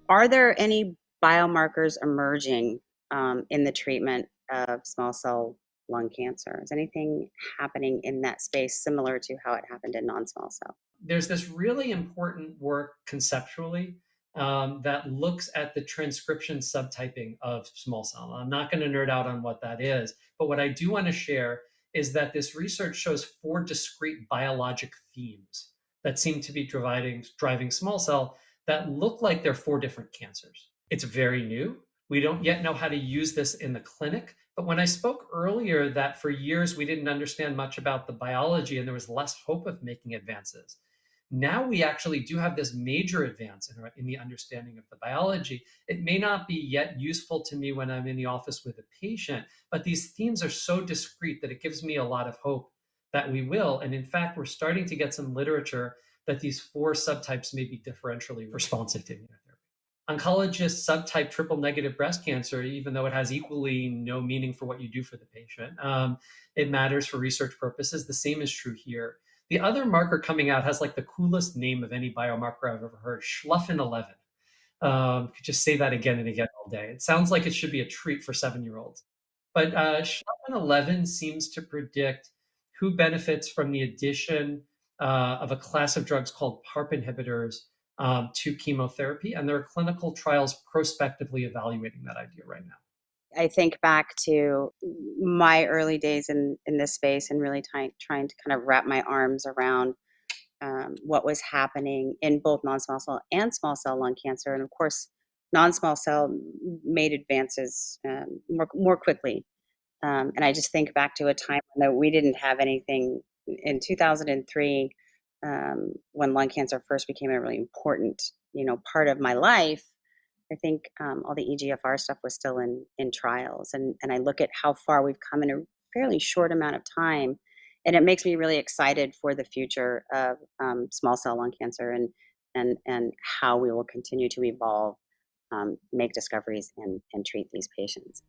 Are there any biomarkers emerging in the treatment of small cell lung cancer? Is anything happening in that space similar to how it happened in non-small cell? There's this really important work conceptually that looks at the transcription subtyping of small cell. I'm not going to nerd out on what that is, but what I do want to share is that this research shows four discrete biologic themes that seem to be driving small cell that look like they're four different cancers. It's very new. We don't yet know how to use this in the clinic. But when I spoke earlier that for years we didn't understand much about the biology and there was less hope of making advances, now we actually do have this major advance in the understanding of the biology. It may not be yet useful to me when I'm in the office with a patient, but these themes are so discrete that it gives me a lot of hope that we will. And in fact, we're starting to get some literature that these four subtypes may be differentially responsive to immunotherapy. Oncologists subtype triple negative breast cancer, even though it has equally no meaning for what you do for the patient. It matters for research purposes. The same is true here. The other marker coming out has like the coolest name of any biomarker I've ever heard, Schluffen 11. Could just say that again and again all day. It sounds like it should be a treat for 7 year olds. But Schluffen 11 seems to predict who benefits from the addition of a class of drugs called PARP inhibitors to chemotherapy. And there are clinical trials prospectively evaluating that idea right now. I think back to my early days in this space and really trying to kind of wrap my arms around what was happening in both non-small cell and small cell lung cancer. And of course, non-small cell made advances more quickly. And I just think back to a time when we didn't have anything in 2003 when lung cancer first became a really important, part of my life. I think all the EGFR stuff was still in trials, and I look at how far we've come in a fairly short amount of time, and it makes me really excited for the future of small cell lung cancer and how we will continue to evolve, make discoveries, and treat these patients.